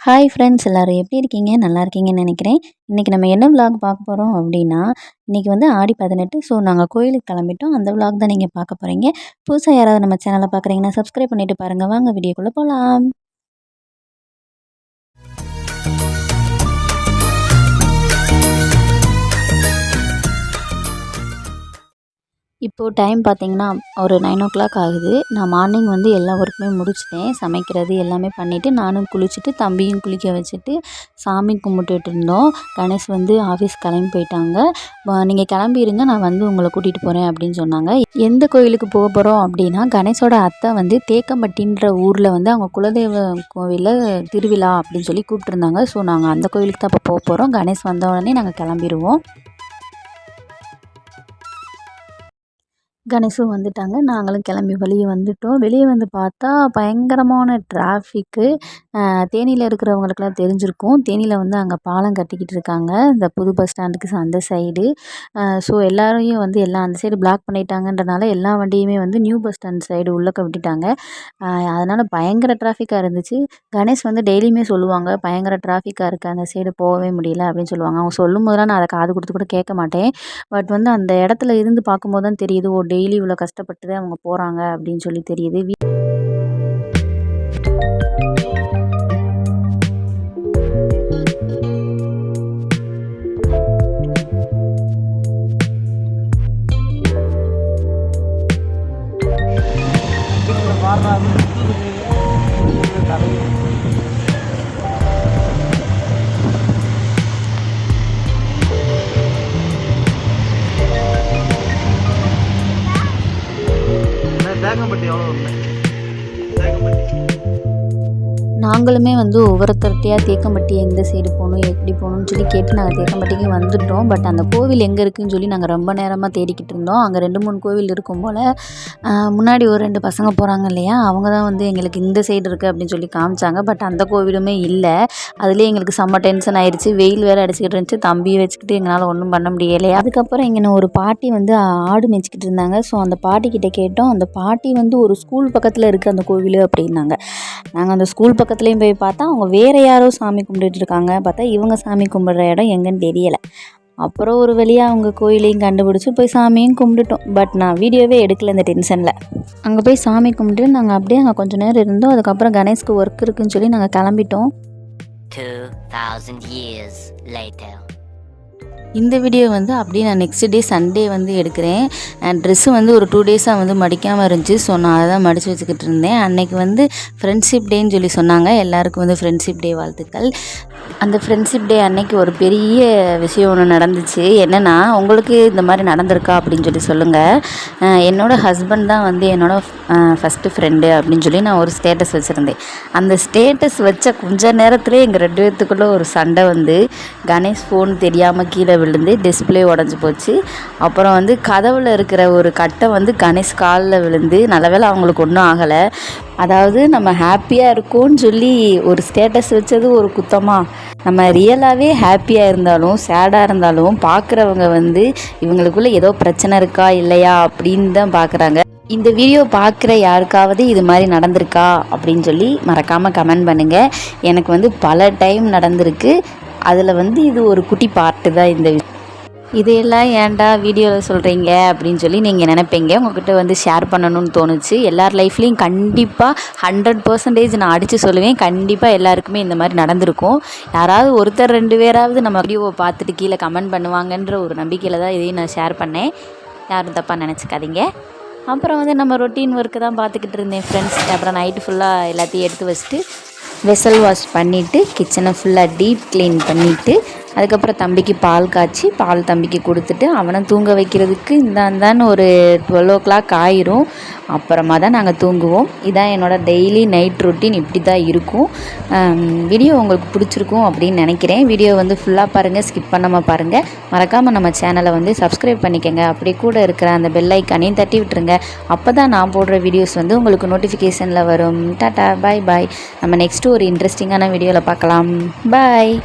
Hi friends எல்லோரும் எப்படி இருக்கீங்க? நல்லா இருக்கீங்கன்னு நினைக்கிறேன். இன்றைக்கி நம்ம என்ன விலாக் பார்க்க போகிறோம் அப்படின்னா, இன்றைக்கி வந்து ஆடி 18. ஸோ நாங்கள் கோயிலுக்கு கிளம்பிட்டோம். அந்த விலாக் தான் நீங்கள் பார்க்க போகிறீங்க. புதுசாக யாராவது நம்ம சேனலை பார்க்குறீங்கன்னா சப்ஸ்கிரைப் பண்ணிவிட்டு பாருங்கள். வாங்க வீடியோக்குள்ளே போகலாம். இப்போது டைம் பார்த்திங்கன்னா ஒரு 9 ஆகுது. நான் மார்னிங் வந்து எல்லா ஒர்க்குமே முடிச்சிட்டேன். சமைக்கிறது எல்லாமே பண்ணிவிட்டு நானும் குளிச்சுட்டு தம்பியும் குளிக்க வச்சுட்டு சாமி கும்பிட்டுட்டு இருந்தோம். கணேஷ் வந்து ஆஃபீஸ் கிளம்பி போயிட்டாங்க. நீங்கள் கிளம்பிடுங்க, நான் வந்து உங்களை கூட்டிகிட்டு போகிறேன் அப்படின்னு சொன்னாங்க. எந்த கோயிலுக்கு போக போகிறோம் அப்படின்னா, கணேஷோட அத்தை வந்து தேக்கம்பட்டின்ற ஊரில் வந்து அவங்க குலதெய்வ கோவிலில் திருவிழா அப்படின்னு சொல்லி கூப்பிட்டுருந்தாங்க. ஸோ நாங்கள் அந்த கோயிலுக்கு தான் இப்போ போக போகிறோம். கணேஷ் வந்த உடனே நாங்கள் கிளம்பிடுவோம். கணேஷும் வந்துட்டாங்க. நாங்களும் கிளம்பி வெளியே வந்துட்டோம். வெளியே வந்து பார்த்தா பயங்கரமான டிராஃபிக்கு. தேனியில் இருக்கிறவங்களுக்குலாம் தெரிஞ்சிருக்கும். தேனியில் வந்து அங்கே பாலம் கட்டிக்கிட்டு இருக்காங்க, இந்த புது பஸ் ஸ்டாண்டுக்கு அந்த சைடு. ஸோ எல்லாரையும் வந்து எல்லாம் அந்த சைடு பிளாக் பண்ணிட்டாங்கன்றனால எல்லா வண்டியுமே வந்து நியூ பஸ் ஸ்டாண்ட் சைடு உள்ளக்க விட்டுட்டாங்க. அதனால் பயங்கர டிராஃபிக்காக இருந்துச்சு. கணேஷ் வந்து டெய்லியுமே சொல்லுவாங்க, பயங்கர டிராஃபிக்காக இருக்குது, அந்த சைடு போகவே முடியல அப்படின்னு சொல்லுவாங்க. அவங்க சொல்லும் போதெல்லாம் நான் அதை காது கொடுத்து கூட கேட்க மாட்டேன். பட் வந்து அந்த இடத்துல இருந்து பார்க்கும்போது தான் தெரியுது, ஓ டெய்லி இவ்வளோ கஷ்டப்பட்டு தான் அவங்க போகிறாங்க அப்படின்னு சொல்லி தெரியுது. தேக்கம்பட்டி எவ்வளோ வருது? தேக்கம்பட்டி நாங்களுமே வந்து ஒவ்வொருத்தர்கிட்டையாக தேக்கம்பட்டி எந்த சைடு போகணும், எப்படி போகணும்னு சொல்லி கேட்டு நாங்கள் தேக்கம்பட்டிக்கு வந்துட்டோம். பட் அந்த கோவில் எங்கே இருக்குதுன்னு சொல்லி நாங்கள் ரொம்ப நேரமாக தேடிக்கிட்டு இருந்தோம். அங்கே 2-3 கோவில் இருக்கும் போல். முன்னாடி ஒரு 2 பசங்க போகிறாங்க இல்லையா, அவங்க தான் வந்து எங்களுக்கு இந்த சைடு இருக்குது அப்படின்னு சொல்லி காமிச்சாங்க. பட் அந்த கோவிலுமே இல்லை. அதுலேயே எங்களுக்கு செம்ம டென்ஷன் ஆயிடுச்சு. வெயில் வேறு அடிச்சுக்கிட்டு இருந்துச்சு. தம்பியை வச்சுக்கிட்டு எங்களால் ஒன்றும் பண்ண முடியலையா. அதுக்கப்புறம் இங்கே ஒரு பாட்டி வந்து ஆடு மேய்ச்சிக்கிட்டு இருந்தாங்க. ஸோ அந்த பாட்டிக்கிட்ட கேட்டோம். அந்த பாட்டி வந்து ஒரு ஸ்கூல் பக்கத்தில் இருக்குது அந்த கோவில் அப்படின்னாங்க. நாங்கள் அந்த ஸ்கூல் பக்கத்துலேயும் போய் பார்த்தா அவங்க வேறு யாரோ சாமி கும்பிட்டுட்டு இருக்காங்க. பார்த்தா இவங்க சாமி கும்பிட்ற இடம் எங்கன்னு தெரியலை. அப்புறம் ஒரு வழியாக அவங்க கோயிலையும் கண்டுபிடிச்சி போய் சாமியும் கும்பிட்டுட்டோம். பட் நான் வீடியோவே எடுக்கல இந்த டென்ஷனில். அங்கே போய் சாமி கும்பிட்டு நாங்கள் அப்படியே அங்கே கொஞ்சம் நேரம் இருந்தோம். அதுக்கப்புறம் கணேஷ்க்கு ஒர்க் இருக்குதுன்னு சொல்லி நாங்கள் கிளம்பிட்டோம். 2000 years later. இந்த வீடியோ வந்து அப்படியே நான் நெக்ஸ்ட் டே சண்டே வந்து எடுக்கிறேன். ட்ரெஸ்ஸு வந்து ஒரு 2 டேஸாக வந்து மடிக்காமல் இருந்துச்சு. ஸோ நான் அதை தான் மடித்து வச்சுக்கிட்டு இருந்தேன். அன்றைக்கி வந்து ஃப்ரெண்ட்ஷிப் டேன்னு சொல்லி சொன்னாங்க. எல்லாருக்கும் வந்து ஃப்ரெண்ட்ஷிப் டே வாழ்த்துக்கள். அந்த ஃப்ரெண்ட்ஷிப் டே அன்னைக்கு ஒரு பெரிய விஷயம் ஒன்று நடந்துச்சு. என்னென்னா, உங்களுக்கு இந்த மாதிரி நடந்திருக்கா அப்படின்னு சொல்லி சொல்லுங்கள். என்னோடய ஹஸ்பண்ட் தான் வந்து என்னோடய ஃபஸ்ட்டு ஃப்ரெண்டு அப்படின்னு சொல்லி நான் ஒரு ஸ்டேட்டஸ் வச்சுருந்தேன். அந்த ஸ்டேட்டஸ் வச்ச கொஞ்ச நேரத்துலேயே எங்கள் 2 பேர்த்துக்குள்ளே ஒரு சண்டை வந்து கணேஷ் ஃபோன் தெரியாமல் கீழே விழுந்து டிஸ்பிளே உடஞ்சி போச்சு. அப்புறம் வந்து கதவில் இருக்கிற ஒரு கட்டை வந்து கணேஷ் காலில் விழுந்து, நல்லவேளை அவங்களுக்கு ஒன்றும் ஆகலை. அதாவது நம்ம ஹாப்பியாக இருக்கோன்னு சொல்லி ஒரு ஸ்டேட்டஸ் வச்சது ஒரு குத்தமாக, நம்ம ரியலாகவே ஹாப்பியாக இருந்தாலும் சேடாக இருந்தாலும் பார்க்குறவங்க வந்து இவங்களுக்குள்ளே ஏதோ பிரச்சனை இருக்கா இல்லையா அப்படின்னு தான் பார்க்குறாங்க. இந்த வீடியோ பார்க்குற யாருக்காவது இது மாதிரி நடந்திருக்கா அப்படின்னு சொல்லி மறக்காமல் கமெண்ட் பண்ணுங்கள். எனக்கு வந்து பல டைம் நடந்திருக்கு. அதில் வந்து இது ஒரு குட்டி பார்ட்டு தான். இந்த இதையெல்லாம் ஏன்டா வீடியோவில் சொல்கிறீங்க அப்படின்னு சொல்லி நீங்கள் நினைப்பீங்க. உங்கள்கிட்ட வந்து ஷேர் பண்ணணும்னு தோணுச்சு. எல்லார் லைஃப்லேயும் கண்டிப்பாக 100% நான் அடித்து சொல்லுவேன். கண்டிப்பாக எல்லாருக்குமே இந்த மாதிரி நடந்திருக்கும். யாராவது ஒருத்தர் 2 பேராவது நம்ம வீடியோவை பார்த்துட்டு கீழே கமெண்ட் பண்ணுவாங்கன்ற ஒரு நம்பிக்கையில் தான் இதையும் நான் ஷேர் பண்ணேன். யாரும் தப்பாக நினச்சிக்காதீங்க. அப்புறம் வந்து நம்ம ரொட்டீன் ஒர்க்கு தான் பார்த்துக்கிட்டு இருந்தேன் ஃப்ரெண்ட்ஸ். அப்புறம் நைட்டு ஃபுல்லாக எல்லாத்தையும் எடுத்து வச்சுட்டு வெசல் வாஷ் பண்ணிவிட்டு கிச்சனை ஃபுல்லாக டீப் க்ளீன் பண்ணிவிட்டு அதுக்கப்புறம் தம்பிக்கு பால் காய்ச்சி பால் தம்பிக்கு கொடுத்துட்டு அவனை தூங்க வைக்கிறதுக்கு இந்தான்னு ஒரு 12 ஆயிரும். அப்புறமா தான் நாங்கள் தூங்குவோம். இதான் என்னோடய டெய்லி நைட் ரொட்டீன். இப்படி தான் இருக்கும். வீடியோ உங்களுக்கு பிடிச்சிருக்கும் அப்படின்னு நினைக்கிறேன். வீடியோ வந்து ஃபுல்லாக பாருங்கள், ஸ்கிப் பண்ணாமல் பாருங்கள். மறக்காமல் நம்ம சேனலை வந்து சப்ஸ்கிரைப் பண்ணிக்கோங்க. அப்படி கூட இருக்கிற அந்த பெல் ஐக்கானையும் தட்டி விட்டுருங்க. அப்போ தான் நான் போடுற வீடியோஸ் வந்து உங்களுக்கு நோட்டிஃபிகேஷனில் வரும். டாட்டா, பாய் பாய். நம்ம நெக்ஸ்ட்டு ஒரு இன்ட்ரெஸ்டிங்கான வீடியோவில் பார்க்கலாம். பாய்.